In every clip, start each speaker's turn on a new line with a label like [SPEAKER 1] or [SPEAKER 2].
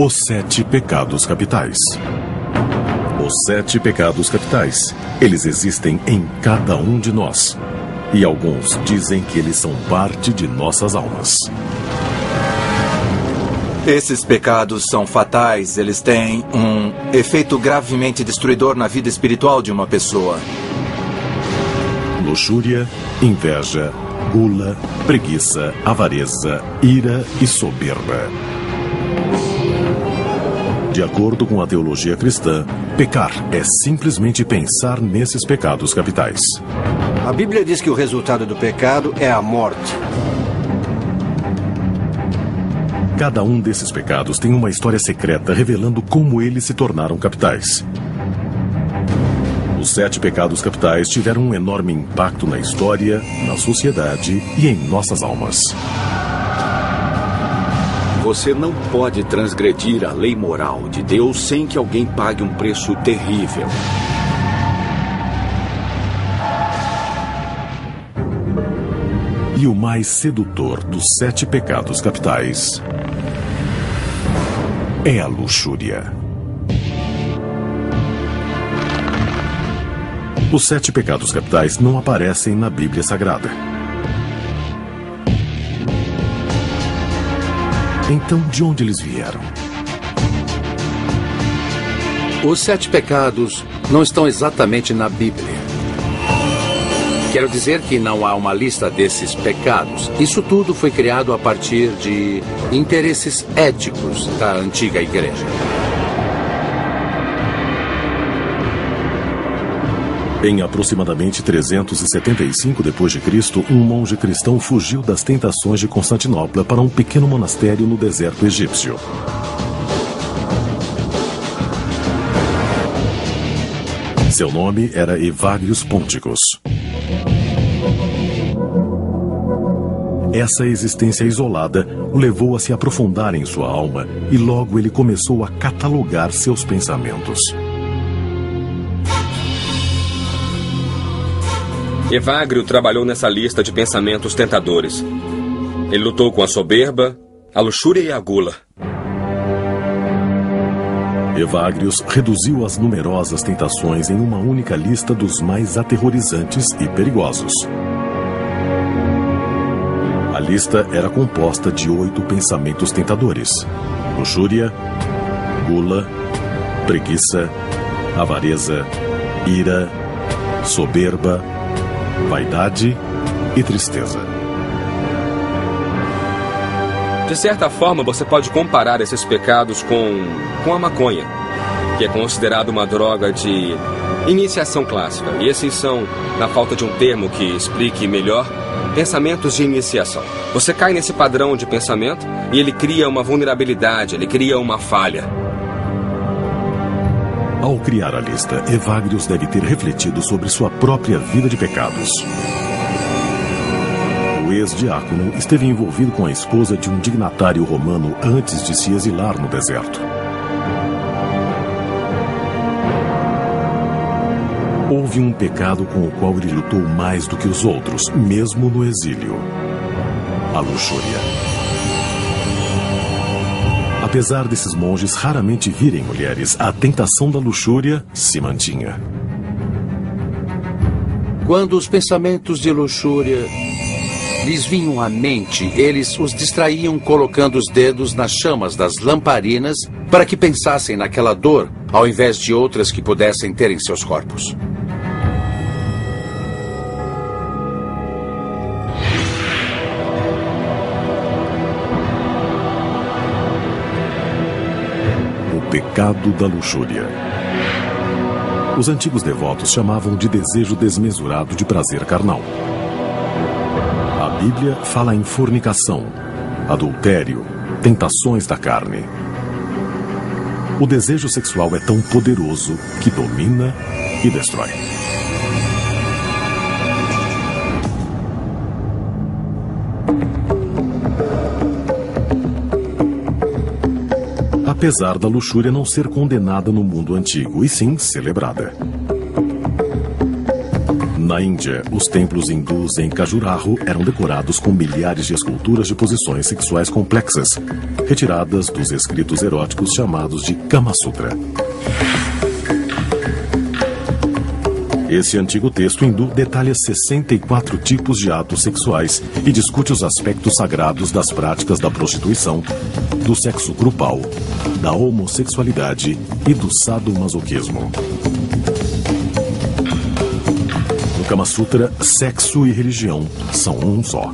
[SPEAKER 1] Os 7 pecados capitais. Os 7 pecados capitais, eles existem em cada um de nós. E alguns dizem que eles são parte de nossas almas.
[SPEAKER 2] Esses pecados são fatais, eles têm um efeito gravemente destruidor na vida espiritual de uma pessoa.
[SPEAKER 1] Luxúria, inveja, gula, preguiça, avareza, ira e soberba. De acordo com a teologia cristã, pecar é simplesmente pensar nesses pecados capitais.
[SPEAKER 3] A Bíblia diz que o resultado do pecado é a morte.
[SPEAKER 1] Cada um desses pecados tem uma história secreta revelando como eles se tornaram capitais. Os 7 pecados capitais tiveram um enorme impacto na história, na sociedade e em nossas almas.
[SPEAKER 4] Você não pode transgredir a lei moral de Deus sem que alguém pague um preço terrível.
[SPEAKER 1] E o mais sedutor dos 7 pecados capitais é a luxúria. Os 7 pecados capitais não aparecem na Bíblia Sagrada. Então, de onde eles vieram?
[SPEAKER 5] Os 7 pecados não estão exatamente na Bíblia. Quero dizer que não há uma lista desses pecados. Isso tudo foi criado a partir de interesses éticos da antiga igreja.
[SPEAKER 1] Em aproximadamente 375 d.C., um monge cristão fugiu das tentações de Constantinopla para um pequeno monastério no deserto egípcio. Seu nome era Evagrius Ponticus. Essa existência isolada o levou a se aprofundar em sua alma e logo ele começou a catalogar seus pensamentos.
[SPEAKER 6] Evagrio trabalhou nessa lista de pensamentos tentadores. Ele lutou com a soberba, a luxúria e a gula.
[SPEAKER 1] Evagrius reduziu as numerosas tentações em uma única lista dos mais aterrorizantes e perigosos. A lista era composta de 8 pensamentos tentadores: luxúria, gula, preguiça, avareza, ira, soberba, vaidade e tristeza.
[SPEAKER 6] De certa forma, você pode comparar esses pecados com a maconha, que é considerada uma droga de iniciação clássica. E esses são, na falta de um termo que explique melhor, pensamentos de iniciação. Você cai nesse padrão de pensamento e ele cria uma vulnerabilidade, ele cria uma falha.
[SPEAKER 1] Ao criar a lista, Evagrius deve ter refletido sobre sua própria vida de pecados. O ex-diácono esteve envolvido com a esposa de um dignatário romano antes de se exilar no deserto. Houve um pecado com o qual ele lutou mais do que os outros, mesmo no exílio: a luxúria. Apesar desses monges raramente virem mulheres, a tentação da luxúria se mantinha.
[SPEAKER 5] Quando os pensamentos de luxúria lhes vinham à mente, eles os distraíam colocando os dedos nas chamas das lamparinas para que pensassem naquela dor, ao invés de outras que pudessem ter em seus corpos.
[SPEAKER 1] Pecado da luxúria. Os antigos devotos chamavam de desejo desmesurado de prazer carnal. A Bíblia fala em fornicação, adultério, tentações da carne. O desejo sexual é tão poderoso que domina e destrói. Apesar da luxúria não ser condenada no mundo antigo, e sim celebrada. Na Índia, os templos hindus em Khajuraho eram decorados com milhares de esculturas de posições sexuais complexas, retiradas dos escritos eróticos chamados de Kama Sutra. Esse antigo texto hindu detalha 64 tipos de atos sexuais e discute os aspectos sagrados das práticas da prostituição, do sexo grupal, da homossexualidade e do sadomasoquismo. No Kama Sutra, sexo e religião são um só.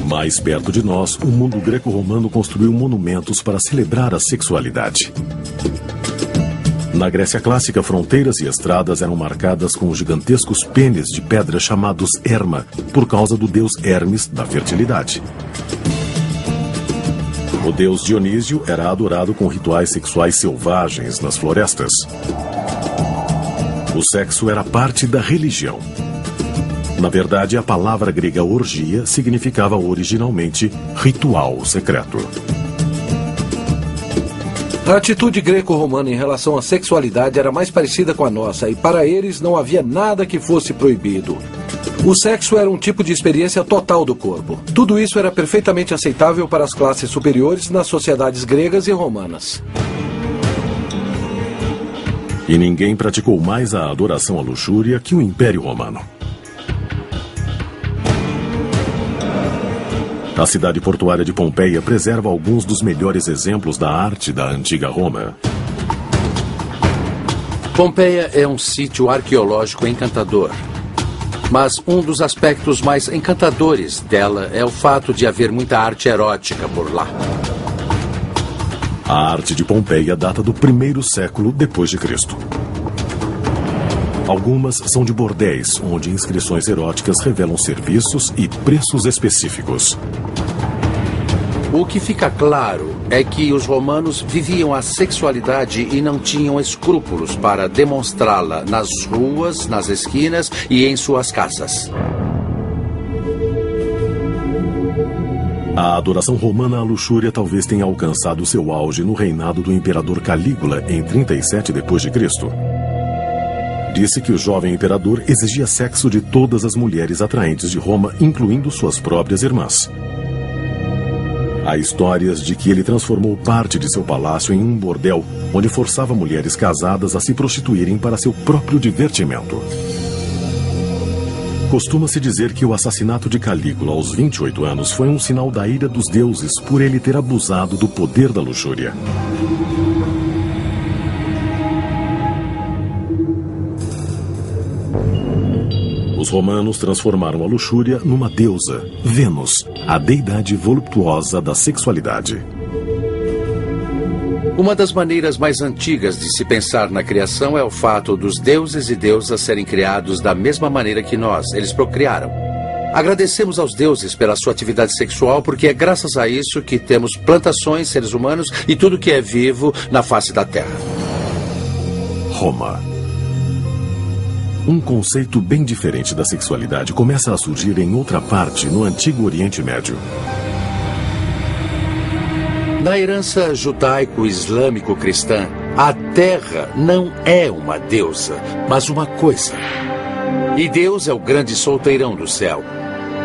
[SPEAKER 1] Mais perto de nós, o mundo greco-romano construiu monumentos para celebrar a sexualidade. Na Grécia clássica, fronteiras e estradas eram marcadas com gigantescos pênis de pedra chamados Herma, por causa do deus Hermes da fertilidade. O deus Dionísio era adorado com rituais sexuais selvagens nas florestas. O sexo era parte da religião. Na verdade, a palavra grega orgia significava originalmente ritual secreto.
[SPEAKER 7] A atitude greco-romana em relação à sexualidade era mais parecida com a nossa, e para eles não havia nada que fosse proibido. O sexo era um tipo de experiência total do corpo. Tudo isso era perfeitamente aceitável para as classes superiores nas sociedades gregas e romanas.
[SPEAKER 1] E ninguém praticou mais a adoração à luxúria que o Império Romano. A cidade portuária de Pompeia preserva alguns dos melhores exemplos da arte da antiga Roma.
[SPEAKER 5] Pompeia é um sítio arqueológico encantador. Mas um dos aspectos mais encantadores dela é o fato de haver muita arte erótica por lá.
[SPEAKER 1] A arte de Pompeia data do 1º século depois de Cristo. Algumas são de bordéis, onde inscrições eróticas revelam serviços e preços específicos.
[SPEAKER 5] O que fica claro é que os romanos viviam a sexualidade e não tinham escrúpulos para demonstrá-la nas ruas, nas esquinas e em suas casas.
[SPEAKER 1] A adoração romana à luxúria talvez tenha alcançado seu auge no reinado do imperador Calígula em 37 d.C. Disse que o jovem imperador exigia sexo de todas as mulheres atraentes de Roma, incluindo suas próprias irmãs. Há histórias de que ele transformou parte de seu palácio em um bordel, onde forçava mulheres casadas a se prostituírem para seu próprio divertimento. Costuma-se dizer que o assassinato de Calígula aos 28 anos foi um sinal da ira dos deuses por ele ter abusado do poder da luxúria. Os romanos transformaram a luxúria numa deusa, Vênus, a deidade voluptuosa da sexualidade.
[SPEAKER 5] Uma das maneiras mais antigas de se pensar na criação é o fato dos deuses e deusas serem criados da mesma maneira que nós. Eles procriaram. Agradecemos aos deuses pela sua atividade sexual, porque é graças a isso que temos plantações, seres humanos e tudo que é vivo na face da Terra.
[SPEAKER 1] Roma. Um conceito bem diferente da sexualidade começa a surgir em outra parte no Antigo Oriente Médio.
[SPEAKER 5] Na herança judaico-islâmico-cristã, a terra não é uma deusa, mas uma coisa. E Deus é o grande solteirão do céu.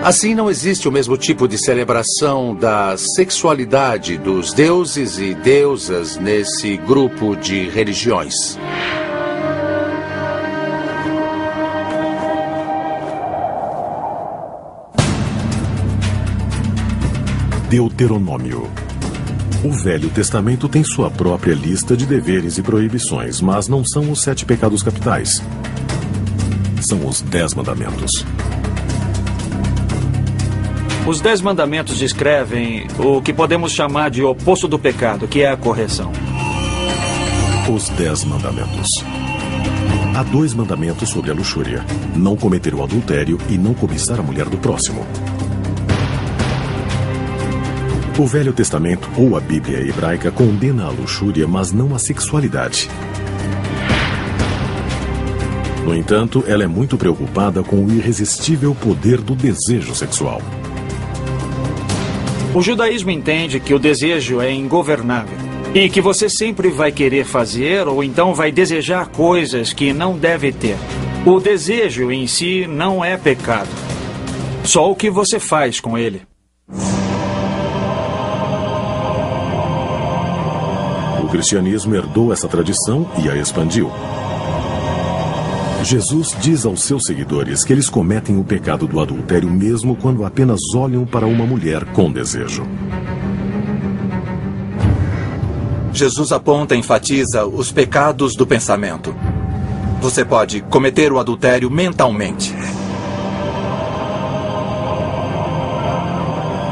[SPEAKER 5] Assim, não existe o mesmo tipo de celebração da sexualidade dos deuses e deusas nesse grupo de religiões.
[SPEAKER 1] Deuteronômio. O Velho Testamento tem sua própria lista de deveres e proibições, mas não são os 7 pecados capitais. São os 10 mandamentos.
[SPEAKER 8] Os 10 mandamentos descrevem o que podemos chamar de oposto do pecado, que é a correção.
[SPEAKER 1] Os 10 mandamentos. Há 2 mandamentos sobre a luxúria: não cometer o adultério e não cobiçar a mulher do próximo. O Velho Testamento, ou a Bíblia hebraica, condena a luxúria, mas não a sexualidade. No entanto, ela é muito preocupada com o irresistível poder do desejo sexual.
[SPEAKER 8] O judaísmo entende que o desejo é ingovernável. E que você sempre vai querer fazer ou então vai desejar coisas que não deve ter. O desejo em si não é pecado. Só o que você faz com ele.
[SPEAKER 1] O cristianismo herdou essa tradição e a expandiu. Jesus diz aos seus seguidores que eles cometem o pecado do adultério mesmo quando apenas olham para uma mulher com desejo.
[SPEAKER 2] Jesus aponta e enfatiza os pecados do pensamento. Você pode cometer o adultério mentalmente.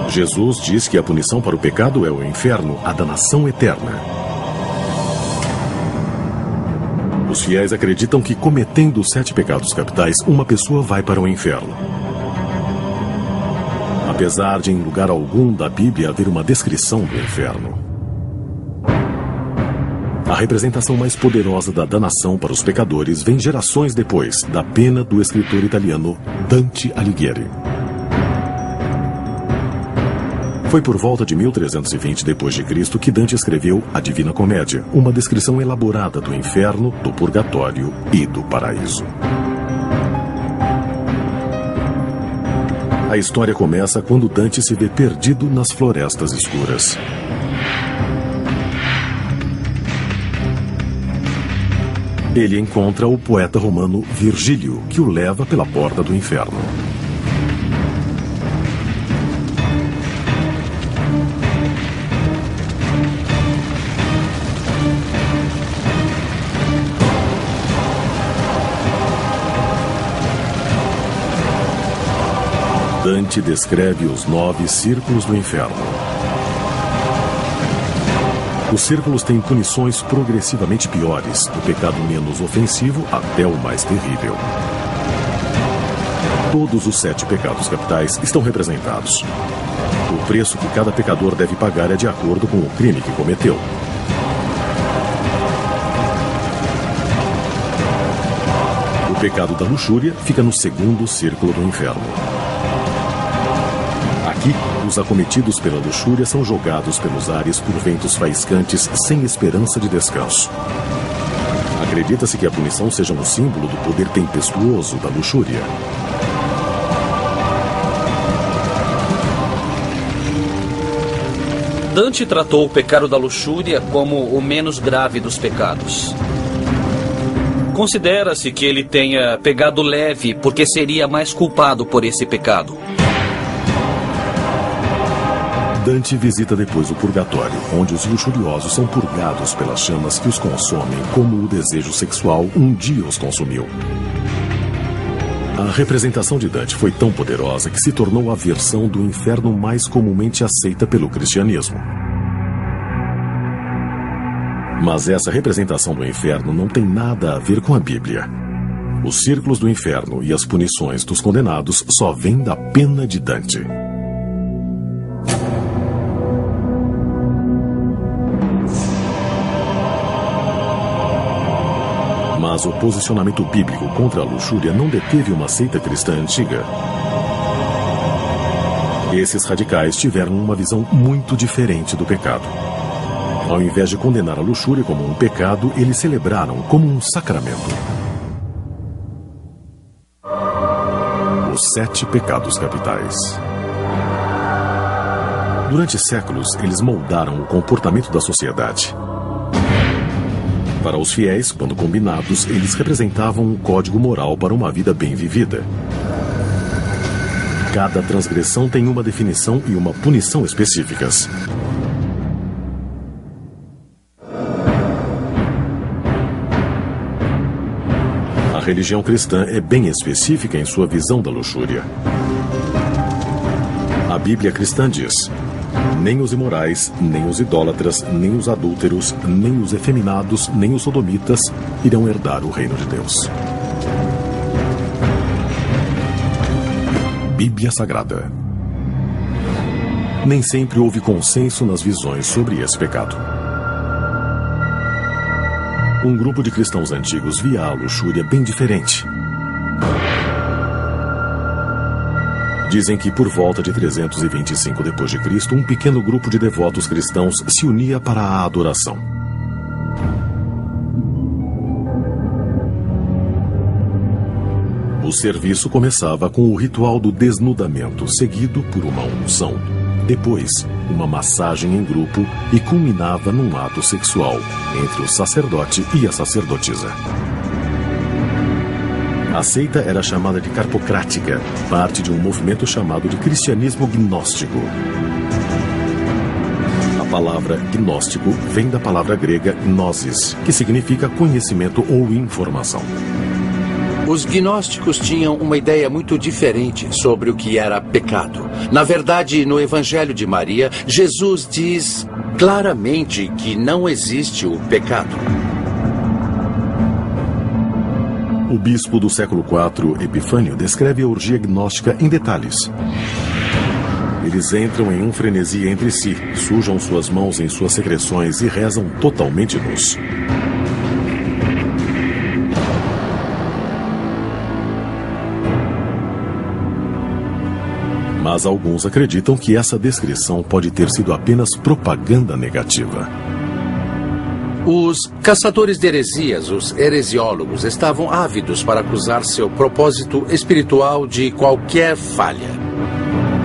[SPEAKER 1] Jesus diz que a punição para o pecado é o inferno, a danação eterna. Os fiéis acreditam que, cometendo os 7 pecados capitais, uma pessoa vai para o inferno. Apesar de, em lugar algum da Bíblia, haver uma descrição do inferno. A representação mais poderosa da danação para os pecadores vem gerações depois da pena do escritor italiano Dante Alighieri. Foi por volta de 1320 d.C. que Dante escreveu A Divina Comédia, uma descrição elaborada do inferno, do purgatório e do paraíso. A história começa quando Dante se vê perdido nas florestas escuras. Ele encontra o poeta romano Virgílio, que o leva pela porta do inferno. Dante descreve os 9 círculos do inferno. Os círculos têm punições progressivamente piores, do pecado menos ofensivo até o mais terrível. Todos os 7 pecados capitais estão representados. O preço que cada pecador deve pagar é de acordo com o crime que cometeu. O pecado da luxúria fica no 2º círculo do inferno. Aqui, os acometidos pela luxúria são jogados pelos ares por ventos faiscantes sem esperança de descanso. Acredita-se que a punição seja um símbolo do poder tempestuoso da luxúria.
[SPEAKER 9] Dante tratou o pecado da luxúria como o menos grave dos pecados. Considera-se que ele tenha pegado leve porque seria mais culpado por esse pecado.
[SPEAKER 1] Dante visita depois o purgatório, onde os luxuriosos são purgados pelas chamas que os consomem, como o desejo sexual um dia os consumiu. A representação de Dante foi tão poderosa que se tornou a versão do inferno mais comumente aceita pelo cristianismo. Mas essa representação do inferno não tem nada a ver com a Bíblia. Os círculos do inferno e as punições dos condenados só vêm da pena de Dante. Mas o posicionamento bíblico contra a luxúria não deteve uma seita cristã antiga. Esses radicais tiveram uma visão muito diferente do pecado. Ao invés de condenar a luxúria como um pecado, eles celebraram como um sacramento. Os 7 pecados capitais. Durante séculos, eles moldaram o comportamento da sociedade. Para os fiéis, quando combinados, eles representavam um código moral para uma vida bem vivida. Cada transgressão tem uma definição e uma punição específicas. A religião cristã é bem específica em sua visão da luxúria. A Bíblia cristã diz: nem os imorais, nem os idólatras, nem os adúlteros, nem os efeminados, nem os sodomitas irão herdar o reino de Deus. Bíblia Sagrada. Nem sempre houve consenso nas visões sobre esse pecado. Um grupo de cristãos antigos via a luxúria bem diferente. Dizem que por volta de 325 d.C., um pequeno grupo de devotos cristãos se unia para a adoração. O serviço começava com o ritual do desnudamento, seguido por uma unção. Depois, uma massagem em grupo e culminava num ato sexual entre o sacerdote e a sacerdotisa. A seita era chamada de carpocrática, parte de um movimento chamado de cristianismo gnóstico. A palavra gnóstico vem da palavra grega gnosis, que significa conhecimento ou informação.
[SPEAKER 5] Os gnósticos tinham uma ideia muito diferente sobre o que era pecado. Na verdade, no Evangelho de Maria, Jesus diz claramente que não existe o pecado.
[SPEAKER 1] O bispo do século IV, Epifânio, descreve a orgia gnóstica em detalhes. Eles entram em um frenesi entre si, sujam suas mãos em suas secreções e rezam totalmente nus. Mas alguns acreditam que essa descrição pode ter sido apenas propaganda negativa.
[SPEAKER 5] Os caçadores de heresias, os heresiólogos, estavam ávidos para acusar seu propósito espiritual de qualquer falha.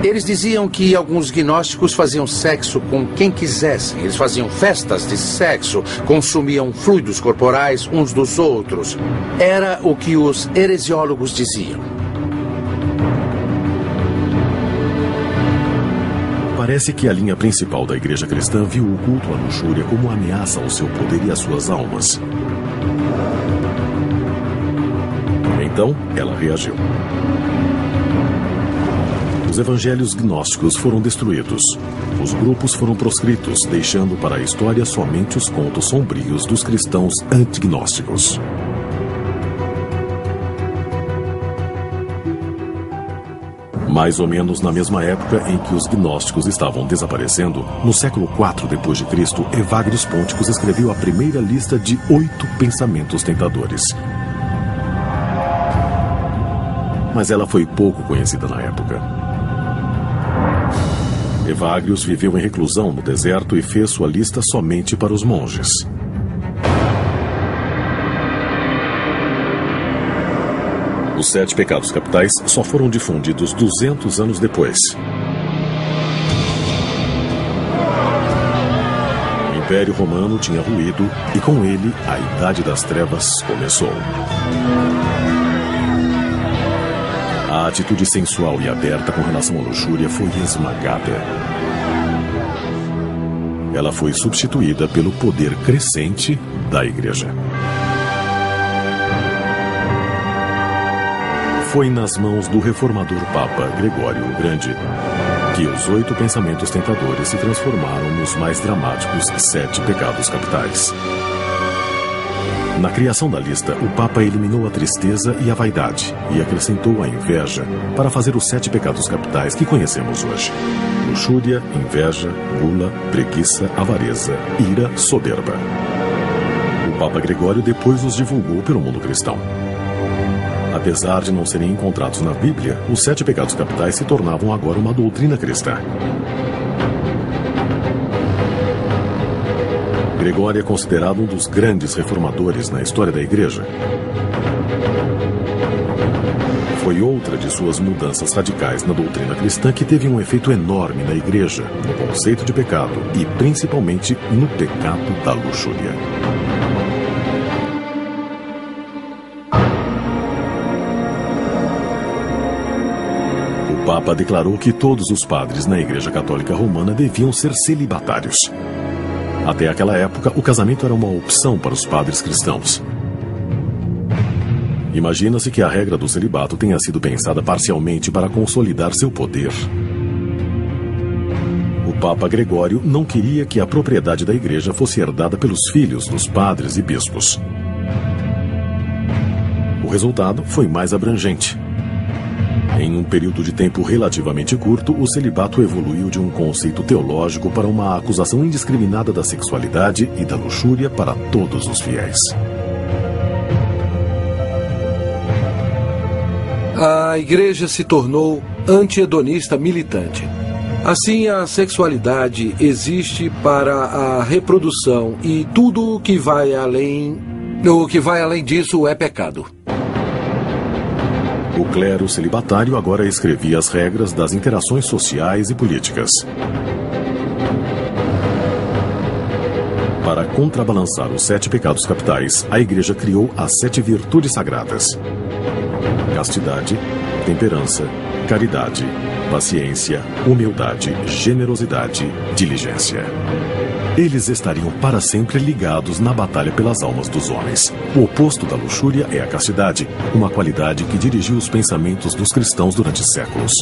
[SPEAKER 5] Eles diziam que alguns gnósticos faziam sexo com quem quisessem. Eles faziam festas de sexo, consumiam fluidos corporais uns dos outros. Era o que os heresiólogos diziam.
[SPEAKER 1] Parece que a linha principal da igreja cristã viu o culto à luxúria como ameaça ao seu poder e às suas almas. Então, ela reagiu. Os evangelhos gnósticos foram destruídos. Os grupos foram proscritos, deixando para a história somente os contos sombrios dos cristãos antignósticos. Mais ou menos na mesma época em que os gnósticos estavam desaparecendo, no século IV d.C., Evagrius Ponticus escreveu a primeira lista de 8 pensamentos tentadores. Mas ela foi pouco conhecida na época. Evagrius viveu em reclusão no deserto e fez sua lista somente para os monges. Os 7 pecados capitais só foram difundidos 200 anos depois. O Império Romano tinha ruído e, com ele, a Idade das Trevas começou. A atitude sensual e aberta com relação à luxúria foi esmagada. Ela foi substituída pelo poder crescente da Igreja. Foi nas mãos do reformador Papa Gregório o Grande que os 8 pensamentos tentadores se transformaram nos mais dramáticos 7 pecados capitais. Na criação da lista, o Papa eliminou a tristeza e a vaidade e acrescentou a inveja para fazer os 7 pecados capitais que conhecemos hoje: luxúria, inveja, gula, preguiça, avareza, ira, soberba. O Papa Gregório depois os divulgou pelo mundo cristão. Apesar de não serem encontrados na Bíblia, os 7 pecados capitais se tornavam agora uma doutrina cristã. Gregório é considerado um dos grandes reformadores na história da Igreja. Foi outra de suas mudanças radicais na doutrina cristã que teve um efeito enorme na Igreja, no conceito de pecado e principalmente no pecado da luxúria. O Papa declarou que todos os padres na Igreja Católica Romana deviam ser celibatários. Até aquela época, o casamento era uma opção para os padres cristãos. Imagina-se que a regra do celibato tenha sido pensada parcialmente para consolidar seu poder. O Papa Gregório não queria que a propriedade da Igreja fosse herdada pelos filhos dos padres e bispos. O resultado foi mais abrangente. Em um período de tempo relativamente curto, o celibato evoluiu de um conceito teológico para uma acusação indiscriminada da sexualidade e da luxúria para todos os fiéis.
[SPEAKER 7] A Igreja se tornou anti-hedonista militante. Assim, a sexualidade existe para a reprodução e tudo o que vai além disso é pecado.
[SPEAKER 1] O clero celibatário agora escrevia as regras das interações sociais e políticas. Para contrabalançar os 7 pecados capitais, a Igreja criou as 7 virtudes sagradas: castidade, temperança, caridade, paciência, humildade, generosidade, diligência. Eles estariam para sempre ligados na batalha pelas almas dos homens. O oposto da luxúria é a castidade, uma qualidade que dirigiu os pensamentos dos cristãos durante séculos.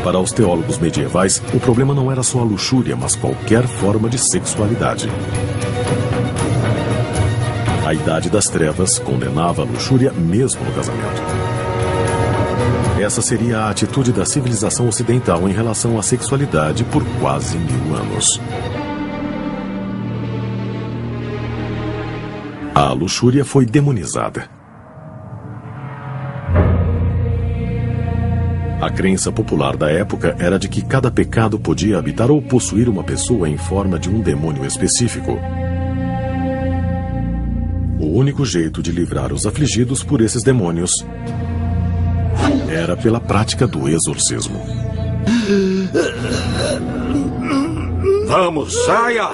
[SPEAKER 1] Para os teólogos medievais, o problema não era só a luxúria, mas qualquer forma de sexualidade. A Idade das Trevas condenava a luxúria mesmo no casamento. Essa seria a atitude da civilização ocidental em relação à sexualidade por quase 1000 anos. A luxúria foi demonizada. A crença popular da época era de que cada pecado podia habitar ou possuir uma pessoa em forma de um demônio específico. O único jeito de livrar os afligidos por esses demônios era pela prática do exorcismo.
[SPEAKER 4] Vamos, saia!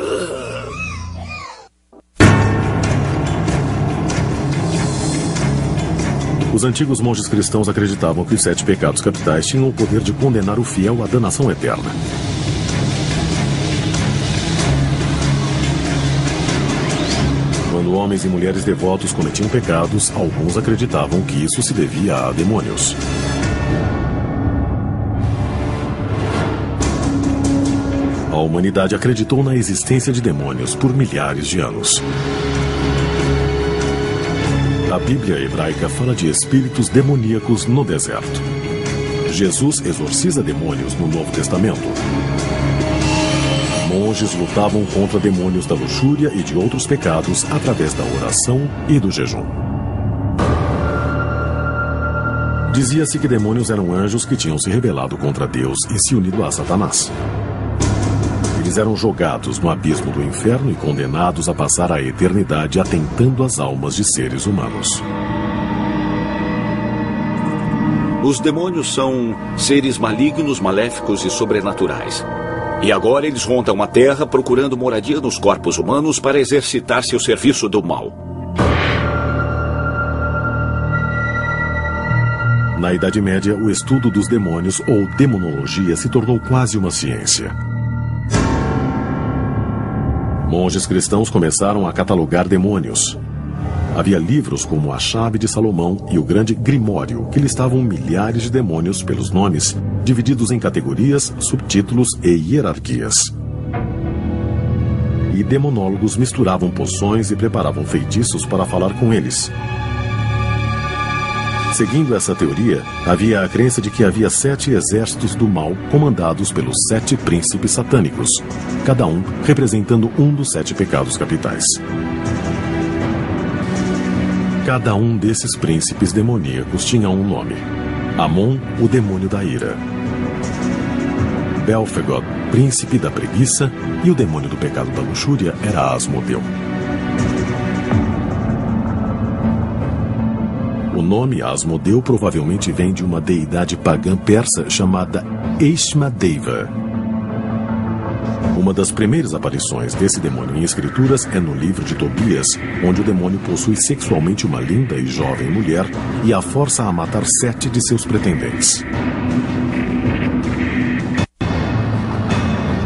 [SPEAKER 1] Os antigos monges cristãos acreditavam que os 7 pecados capitais tinham o poder de condenar o fiel à danação eterna. Quando homens e mulheres devotos cometiam pecados, alguns acreditavam que isso se devia a demônios. A humanidade acreditou na existência de demônios por milhares de anos. A Bíblia hebraica fala de espíritos demoníacos no deserto. Jesus exorciza demônios no Novo Testamento. Monges lutavam contra demônios da luxúria e de outros pecados através da oração e do jejum. Dizia-se que demônios eram anjos que tinham se rebelado contra Deus e se unido a Satanás. Eles eram jogados no abismo do inferno e condenados a passar a eternidade atentando às almas de seres humanos.
[SPEAKER 4] Os demônios são seres malignos, maléficos e sobrenaturais. E agora eles rondam a terra procurando moradia nos corpos humanos para exercitar seu serviço do mal.
[SPEAKER 1] Na Idade Média, o estudo dos demônios ou demonologia se tornou quase uma ciência. Monges cristãos começaram a catalogar demônios. Havia livros como A Chave de Salomão e o Grande Grimório, que listavam milhares de demônios pelos nomes, divididos em categorias, subtítulos e hierarquias. E demonólogos misturavam poções e preparavam feitiços para falar com eles. Seguindo essa teoria, havia a crença de que havia 7 exércitos do mal comandados pelos 7 príncipes satânicos, cada um representando um dos 7 pecados capitais. Cada um desses príncipes demoníacos tinha um nome. Amon, o demônio da ira. Belfegor, príncipe da preguiça, e o demônio do pecado da luxúria era Asmodeu. O nome Asmodeu provavelmente vem de uma deidade pagã persa chamada Eishmadeva. Uma das primeiras aparições desse demônio em escrituras é no livro de Tobias, onde o demônio possui sexualmente uma linda e jovem mulher e a força a matar 7 de seus pretendentes.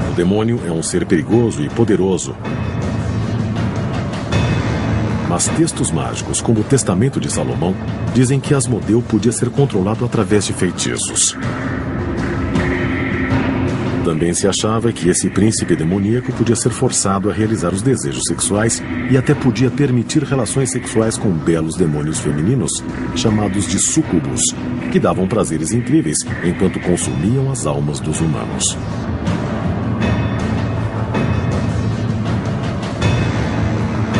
[SPEAKER 1] O demônio é um ser perigoso e poderoso. Mas textos mágicos, como o Testamento de Salomão, dizem que Asmodeu podia ser controlado através de feitiços. Também se achava que esse príncipe demoníaco podia ser forçado a realizar os desejos sexuais e até podia permitir relações sexuais com belos demônios femininos, chamados de súcubos, que davam prazeres incríveis enquanto consumiam as almas dos humanos.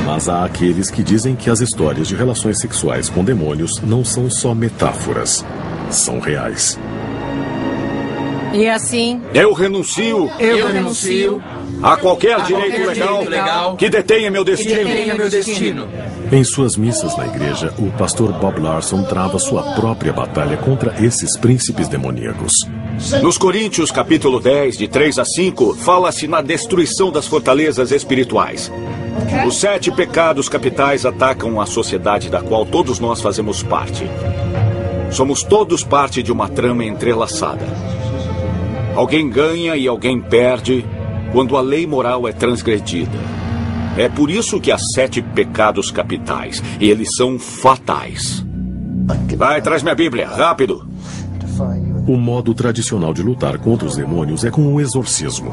[SPEAKER 1] Mas há aqueles que dizem que as histórias de relações sexuais com demônios não são só metáforas, são reais.
[SPEAKER 10] E assim...
[SPEAKER 4] Eu renuncio a qualquer direito legal que detenha meu destino.
[SPEAKER 1] Em suas missas na igreja, o pastor Bob Larson trava sua própria batalha contra esses príncipes demoníacos.
[SPEAKER 4] Nos Coríntios, capítulo 10, de 3 a 5, fala-se na destruição das fortalezas espirituais. Os 7 pecados capitais atacam a sociedade da qual todos nós fazemos parte. Somos todos parte de uma trama entrelaçada. Alguém ganha e alguém perde quando a lei moral é transgredida. É por isso que há 7 pecados capitais, e eles são fatais. Vai, traz minha Bíblia, rápido.
[SPEAKER 1] O modo tradicional de lutar contra os demônios é com o exorcismo,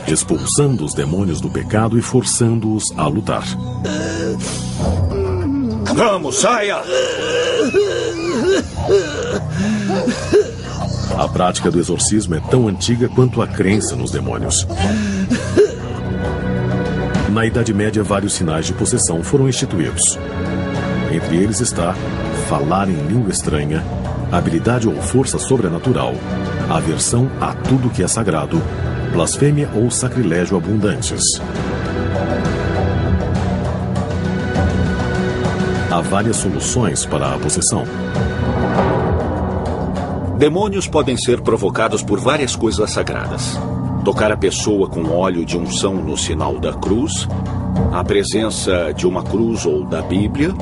[SPEAKER 1] expulsando os demônios do pecado e forçando-os a lutar.
[SPEAKER 4] Vamos, saia!
[SPEAKER 1] A prática do exorcismo é tão antiga quanto a crença nos demônios. Na Idade Média, vários sinais de possessão foram instituídos. Entre eles está falar em língua estranha, habilidade ou força sobrenatural, aversão a tudo que é sagrado, blasfêmia ou sacrilégio abundantes. Há várias soluções para a possessão.
[SPEAKER 4] Demônios podem ser provocados por várias coisas sagradas. Tocar a pessoa com óleo de unção no sinal da cruz, a presença de uma cruz ou da Bíblia,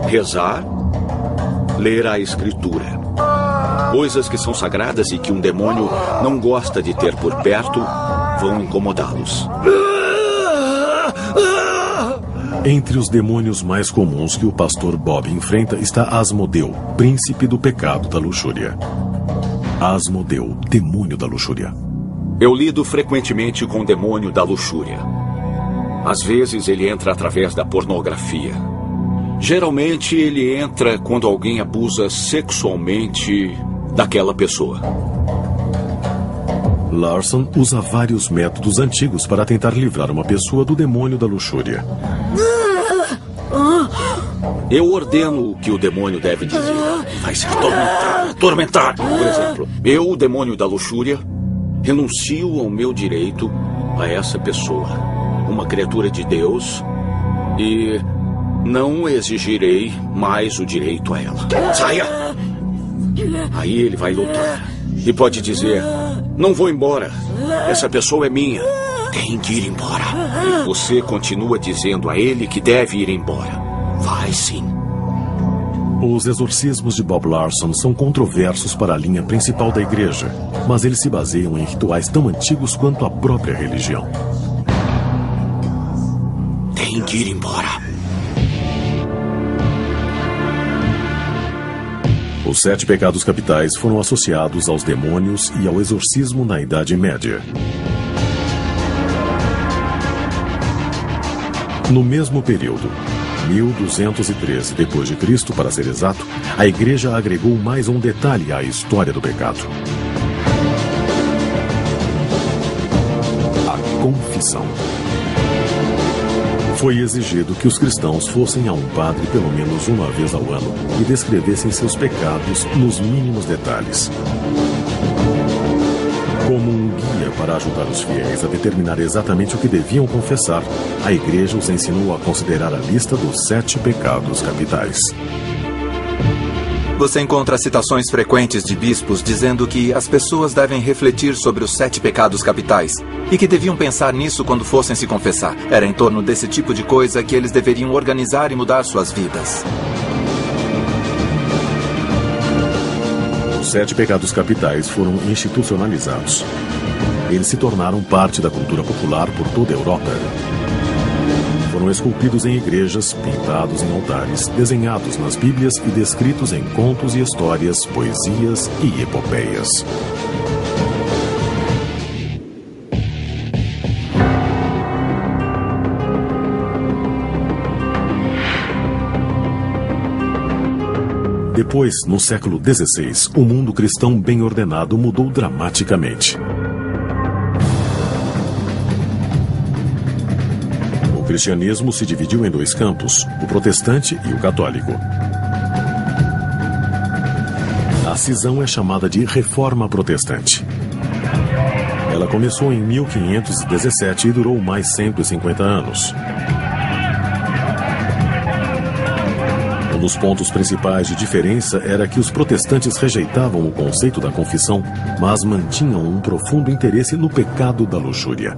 [SPEAKER 4] rezar, ler a Escritura. Coisas que são sagradas e que um demônio não gosta de ter por perto vão incomodá-los.
[SPEAKER 1] Entre os demônios mais comuns que o pastor Bob enfrenta está Asmodeu, príncipe do pecado da luxúria. Asmodeu, demônio da luxúria.
[SPEAKER 4] Eu lido frequentemente com o demônio da luxúria. Às vezes ele entra através da pornografia. Geralmente ele entra quando alguém abusa sexualmente daquela pessoa.
[SPEAKER 1] Larson usa vários métodos antigos para tentar livrar uma pessoa do demônio da luxúria.
[SPEAKER 4] Eu ordeno o que o demônio deve dizer. Vai se atormentar. Por exemplo, eu, o demônio da luxúria, renuncio ao meu direito a essa pessoa, uma criatura de Deus, e não exigirei mais o direito a ela. Saia! Aí ele vai lutar e pode dizer: não vou embora, essa pessoa é minha, tem que ir embora. E você continua dizendo a ele que deve ir embora. Vai sim.
[SPEAKER 1] Os exorcismos de Bob Larson são controversos para a linha principal da igreja, mas eles se baseiam em rituais tão antigos quanto a própria religião.
[SPEAKER 4] Tem que ir embora.
[SPEAKER 1] Os 7 pecados capitais foram associados aos demônios e ao exorcismo na Idade Média. No mesmo período, 1213 d.C., para ser exato, a igreja agregou mais um detalhe à história do pecado: a confissão. Foi exigido que os cristãos fossem a um padre pelo menos uma vez ao ano e descrevessem seus pecados nos mínimos detalhes. Como um guia para ajudar os fiéis a determinar exatamente o que deviam confessar, a igreja os ensinou a considerar a lista dos 7 pecados capitais.
[SPEAKER 2] Você encontra citações frequentes de bispos dizendo que as pessoas devem refletir sobre os 7 pecados capitais e que deviam pensar nisso quando fossem se confessar. Era em torno desse tipo de coisa que eles deveriam organizar e mudar suas vidas.
[SPEAKER 1] Os 7 pecados capitais foram institucionalizados. Eles se tornaram parte da cultura popular por toda a Europa. Foram esculpidos em igrejas, pintados em altares, desenhados nas Bíblias e descritos em contos e histórias, poesias e epopeias. Depois, no século XVI, o mundo cristão bem ordenado mudou dramaticamente. O cristianismo se dividiu em 2 campos, o protestante e o católico. A A cisão é chamada de Reforma Protestante. Ela começou em 1517 e durou mais 150 anos. Um dos pontos principais de diferença era que os protestantes rejeitavam o conceito da confissão, mas mantinham um profundo interesse no pecado da luxúria.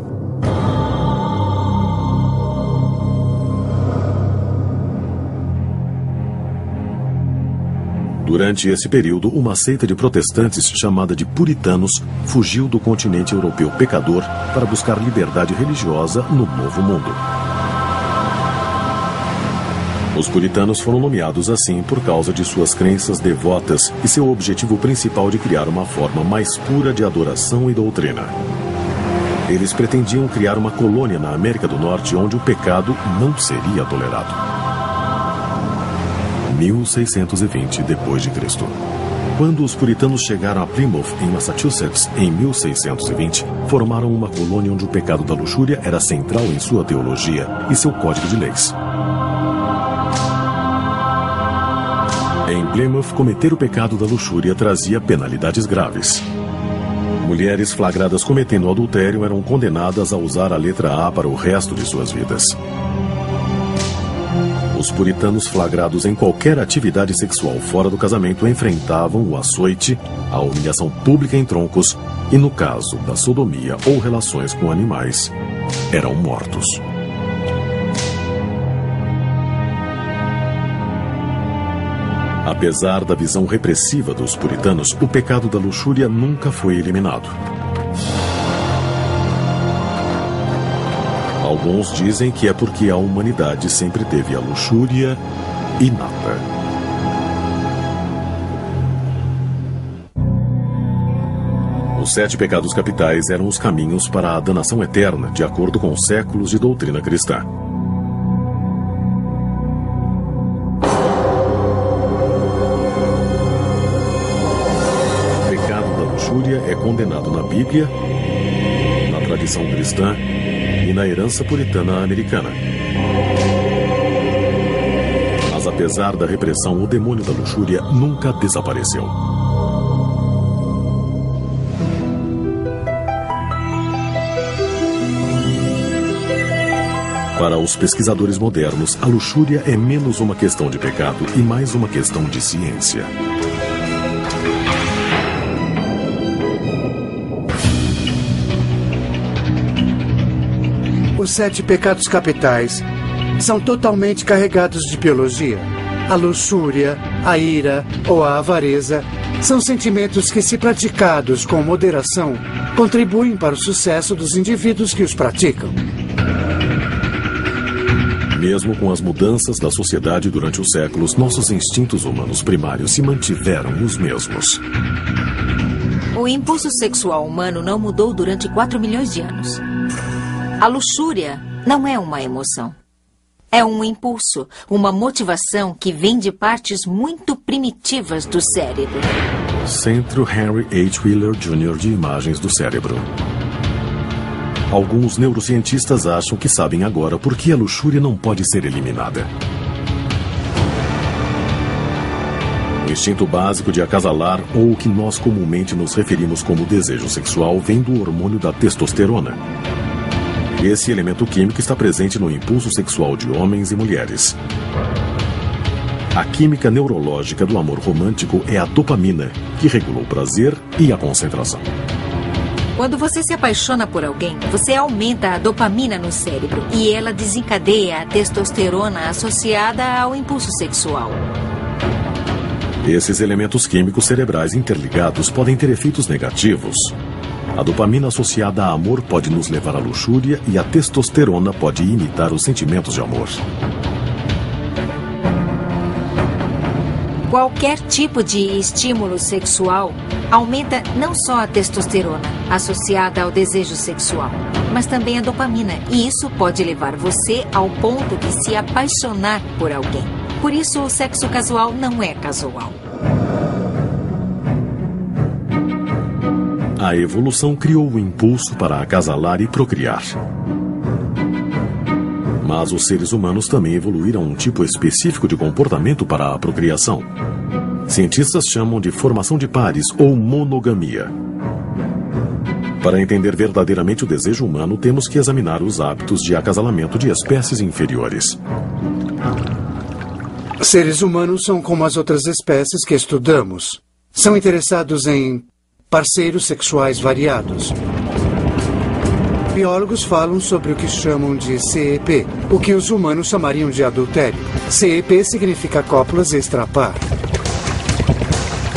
[SPEAKER 1] Durante esse período, uma seita de protestantes chamada de puritanos fugiu do continente europeu pecador para buscar liberdade religiosa no Novo Mundo. Os puritanos foram nomeados assim por causa de suas crenças devotas e seu objetivo principal de criar uma forma mais pura de adoração e doutrina. Eles pretendiam criar uma colônia na América do Norte onde o pecado não seria tolerado. 1620 d.C. Quando os puritanos chegaram a Plymouth, em Massachusetts, em 1620, formaram uma colônia onde o pecado da luxúria era central em sua teologia e seu código de leis. Em Plymouth, cometer o pecado da luxúria trazia penalidades graves. Mulheres flagradas cometendo adultério eram condenadas a usar a letra A para o resto de suas vidas. Os puritanos flagrados em qualquer atividade sexual fora do casamento enfrentavam o açoite, a humilhação pública em troncos e, no caso da sodomia ou relações com animais, eram mortos. Apesar da visão repressiva dos puritanos, o pecado da luxúria nunca foi eliminado. Alguns dizem que é porque a humanidade sempre teve a luxúria inata. Os 7 pecados capitais eram os caminhos para a danação eterna, de acordo com séculos de doutrina cristã. O pecado da luxúria é condenado na Bíblia, na tradição cristã e na herança puritana americana. Mas apesar da repressão, o demônio da luxúria nunca desapareceu. Para os pesquisadores modernos, a luxúria é menos uma questão de pecado e mais uma questão de ciência.
[SPEAKER 10] Os 7 pecados capitais são totalmente carregados de biologia. A luxúria, a ira ou a avareza são sentimentos que, se praticados com moderação, contribuem para o sucesso dos indivíduos que os praticam.
[SPEAKER 1] Mesmo com as mudanças da sociedade durante os séculos, nossos instintos humanos primários se mantiveram os mesmos.
[SPEAKER 11] O impulso sexual humano não mudou durante 4 milhões de anos. A luxúria não é uma emoção. É um impulso, uma motivação que vem de partes muito primitivas do cérebro.
[SPEAKER 1] Centro Henry H. Wheeler Jr. de Imagens do Cérebro. Alguns neurocientistas acham que sabem agora por que a luxúria não pode ser eliminada. O instinto básico de acasalar, ou o que nós comumente nos referimos como desejo sexual, vem do hormônio da testosterona. Esse elemento químico está presente no impulso sexual de homens e mulheres. A química neurológica do amor romântico é a dopamina, que regula o prazer e a concentração.
[SPEAKER 11] Quando você se apaixona por alguém, você aumenta a dopamina no cérebro e ela desencadeia a testosterona associada ao impulso sexual.
[SPEAKER 1] Esses elementos químicos cerebrais interligados podem ter efeitos negativos. A dopamina associada a amor pode nos levar à luxúria e a testosterona pode imitar os sentimentos de amor.
[SPEAKER 11] Qualquer tipo de estímulo sexual aumenta não só a testosterona, associada ao desejo sexual, mas também a dopamina, e isso pode levar você ao ponto de se apaixonar por alguém. Por isso, o sexo casual não é casual.
[SPEAKER 1] A evolução criou o impulso para acasalar e procriar. Mas os seres humanos também evoluíram um tipo específico de comportamento para a procriação. Cientistas chamam de formação de pares ou monogamia. Para entender verdadeiramente o desejo humano, temos que examinar os hábitos de acasalamento de espécies inferiores.
[SPEAKER 10] Seres humanos são como as outras espécies que estudamos. São interessados em parceiros sexuais variados. Biólogos falam sobre o que chamam de CEP, o que os humanos chamariam de adultério. CEP significa cópulas extrapar.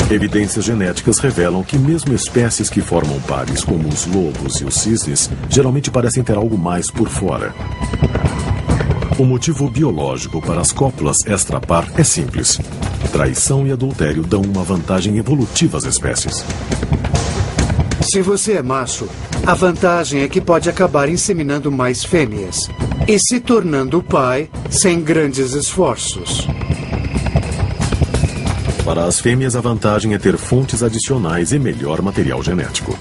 [SPEAKER 1] Evidências genéticas revelam que mesmo espécies que formam pares, como os lobos e os cisnes, geralmente parecem ter algo mais por fora. O motivo biológico para as cópulas extrapar é simples. Traição e adultério dão uma vantagem evolutiva às espécies.
[SPEAKER 10] Se você é macho, a vantagem é que pode acabar inseminando mais fêmeas e se tornando pai sem grandes esforços.
[SPEAKER 1] Para as fêmeas, a vantagem é ter fontes adicionais e melhor material genético.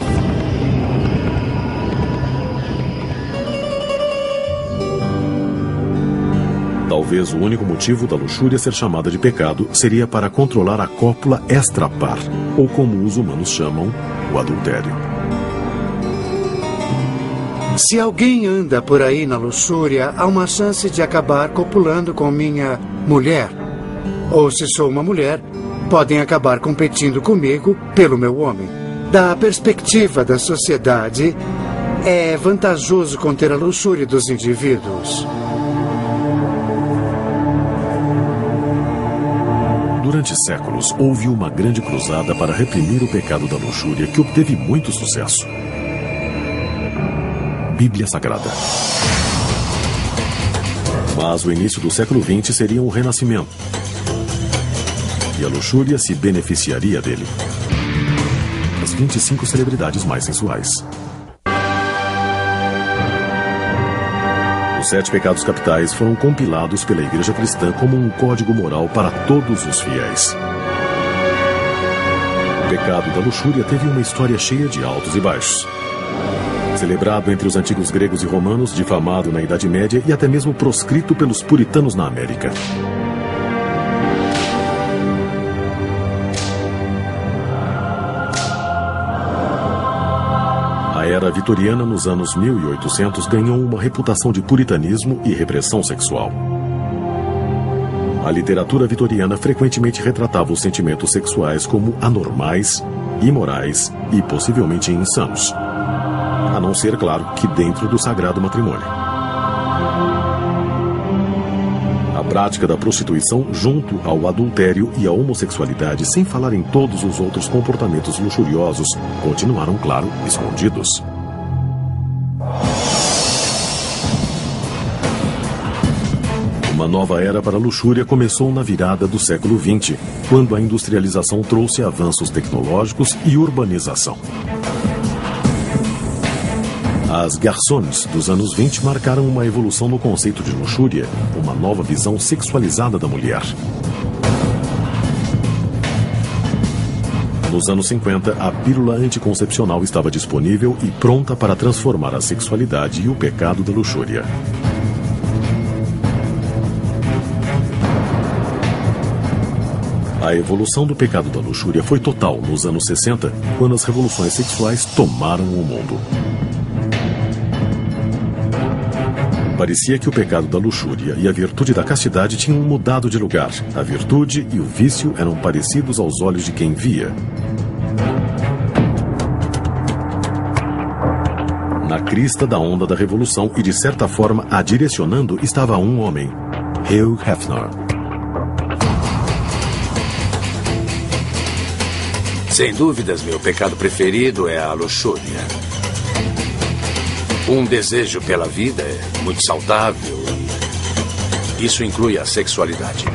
[SPEAKER 1] Talvez o único motivo da luxúria ser chamada de pecado seria para controlar a cópula extrapar, ou como os humanos chamam, o adultério.
[SPEAKER 10] Se alguém anda por aí na luxúria, há uma chance de acabar copulando com minha mulher. Ou se sou uma mulher, podem acabar competindo comigo pelo meu homem. Da perspectiva da sociedade, é vantajoso conter a luxúria dos indivíduos.
[SPEAKER 1] Durante séculos, houve uma grande cruzada para reprimir o pecado da luxúria que obteve muito sucesso. Bíblia Sagrada. Mas o início do século XX seria um renascimento. E a luxúria se beneficiaria dele. As 25 celebridades mais sensuais. Os 7 pecados capitais foram compilados pela Igreja Cristã como um código moral para todos os fiéis. O pecado da luxúria teve uma história cheia de altos e baixos. Celebrado entre os antigos gregos e romanos, difamado na Idade Média e até mesmo proscrito pelos puritanos na América. A era vitoriana, nos anos 1800, ganhou uma reputação de puritanismo e repressão sexual. A literatura vitoriana frequentemente retratava os sentimentos sexuais como anormais, imorais e possivelmente insanos. A não ser, claro, que dentro do sagrado matrimônio. A prática da prostituição junto ao adultério e à homossexualidade, sem falar em todos os outros comportamentos luxuriosos, continuaram, claro, escondidos. Uma nova era para a luxúria começou na virada do século XX, quando a industrialização trouxe avanços tecnológicos e urbanização. As garçons dos anos 20 marcaram uma evolução no conceito de luxúria, uma nova visão sexualizada da mulher. Nos anos 50, a pílula anticoncepcional estava disponível e pronta para transformar a sexualidade e o pecado da luxúria. A evolução do pecado da luxúria foi total nos anos 60, quando as revoluções sexuais tomaram o mundo. Parecia que o pecado da luxúria e a virtude da castidade tinham mudado de lugar. A virtude e o vício eram parecidos aos olhos de quem via. Na crista da onda da revolução e, de certa forma, a direcionando estava um homem, Hugh Hefner.
[SPEAKER 12] Sem dúvidas, meu pecado preferido é a luxúria. Um desejo pela vida é muito saudável e isso inclui a sexualidade.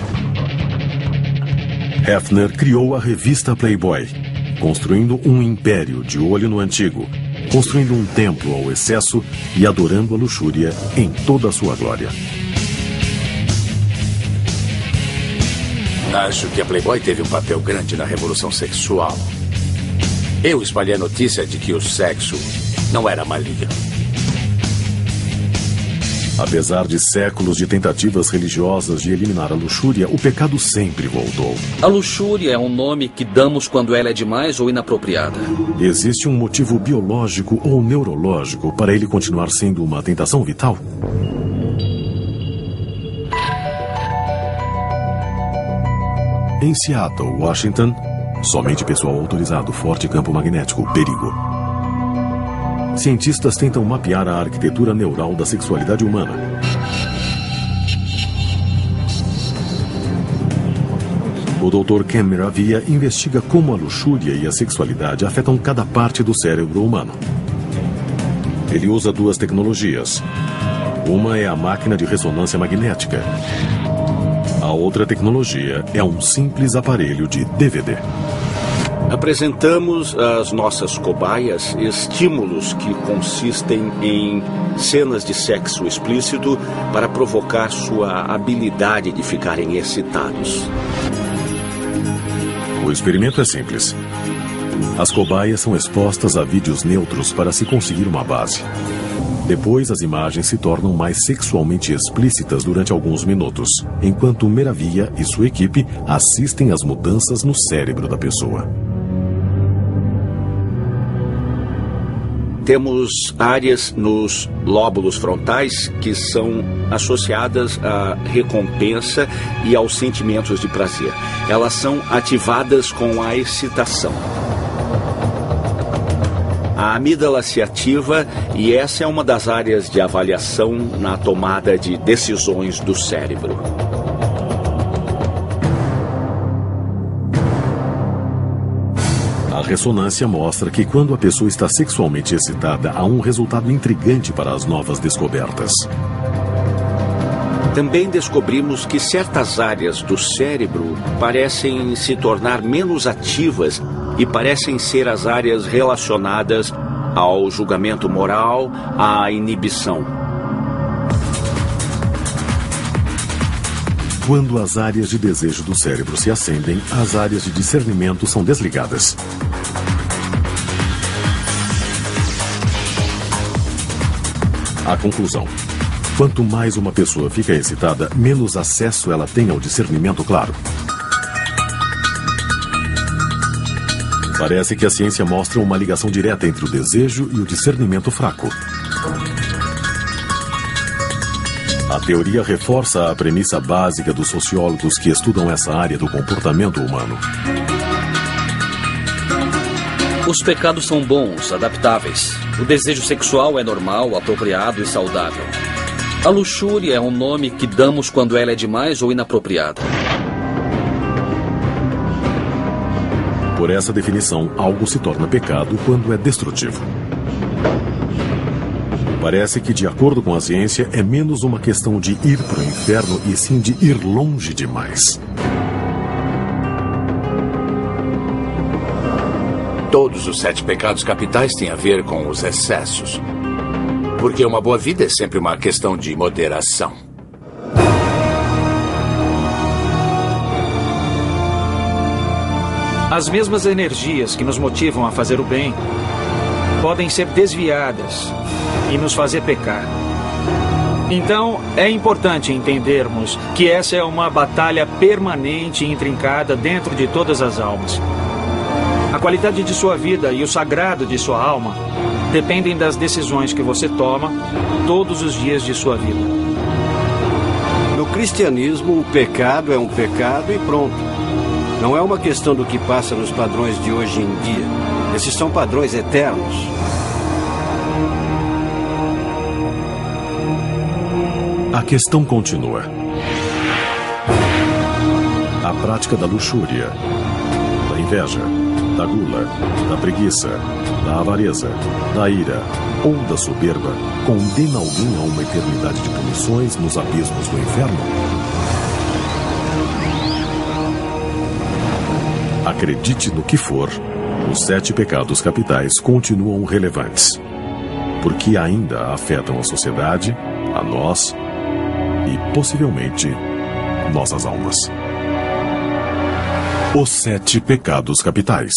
[SPEAKER 1] Hefner criou a revista Playboy, construindo um império de olho no antigo, construindo um templo ao excesso e adorando a luxúria em toda a sua glória.
[SPEAKER 12] Acho que a Playboy teve um papel grande na revolução sexual. Eu espalhei a notícia de que o sexo não era maligno.
[SPEAKER 1] Apesar de séculos de tentativas religiosas de eliminar a luxúria, o pecado sempre voltou.
[SPEAKER 9] A luxúria é um nome que damos quando ela é demais ou inapropriada.
[SPEAKER 1] Existe um motivo biológico ou neurológico para ele continuar sendo uma tentação vital? Em Seattle, Washington, somente pessoal autorizado, forte campo magnético, perigo. Cientistas tentam mapear a arquitetura neural da sexualidade humana. O Dr. Ken Miravia investiga como a luxúria e a sexualidade afetam cada parte do cérebro humano. Ele usa duas tecnologias. Uma é a máquina de ressonância magnética. A outra tecnologia é um simples aparelho de DVD.
[SPEAKER 4] Apresentamos às nossas cobaias estímulos que consistem em cenas de sexo explícito para provocar sua habilidade de ficarem excitados.
[SPEAKER 1] O experimento é simples. As cobaias são expostas a vídeos neutros para se conseguir uma base. Depois, as imagens se tornam mais sexualmente explícitas durante alguns minutos, enquanto Miravia e sua equipe assistem às mudanças no cérebro da pessoa.
[SPEAKER 4] Temos áreas nos lóbulos frontais que são associadas à recompensa e aos sentimentos de prazer. Elas são ativadas com a excitação. A amígdala se ativa e essa é uma das áreas de avaliação na tomada de decisões do cérebro.
[SPEAKER 1] A ressonância mostra que quando a pessoa está sexualmente excitada, há um resultado intrigante para as novas descobertas.
[SPEAKER 4] Também descobrimos que certas áreas do cérebro parecem se tornar menos ativas e parecem ser as áreas relacionadas ao julgamento moral, à inibição.
[SPEAKER 1] Quando as áreas de desejo do cérebro se acendem, as áreas de discernimento são desligadas. A conclusão: quanto mais uma pessoa fica excitada, menos acesso ela tem ao discernimento claro. Parece que a ciência mostra uma ligação direta entre o desejo e o discernimento fraco. A teoria reforça a premissa básica dos sociólogos que estudam essa área do comportamento humano.
[SPEAKER 9] Os pecados são bons, adaptáveis. O desejo sexual é normal, apropriado e saudável. A luxúria é um nome que damos quando ela é demais ou inapropriada.
[SPEAKER 1] Por essa definição, algo se torna pecado quando é destrutivo. Parece que, de acordo com a ciência, é menos uma questão de ir para o inferno e sim de ir longe demais.
[SPEAKER 12] Todos os 7 pecados capitais têm a ver com os excessos. Porque uma boa vida é sempre uma questão de moderação.
[SPEAKER 8] As mesmas energias que nos motivam a fazer o bem podem ser desviadas e nos fazer pecar. Então, é importante entendermos que essa é uma batalha permanente e intrincada dentro de todas as almas. A qualidade de sua vida e o sagrado de sua alma dependem das decisões que você toma todos os dias de sua vida.
[SPEAKER 3] No cristianismo, o pecado é um pecado e pronto. Não é uma questão do que passa nos padrões de hoje em dia. Esses são padrões eternos.
[SPEAKER 1] A questão continua. A prática da luxúria, da inveja, da gula, da preguiça, da avareza, da ira ou da soberba condena alguém a uma eternidade de punições nos abismos do inferno? Acredite no que for, os 7 pecados capitais continuam relevantes, porque ainda afetam a sociedade, a nós e, possivelmente, nossas almas. Os 7 pecados capitais.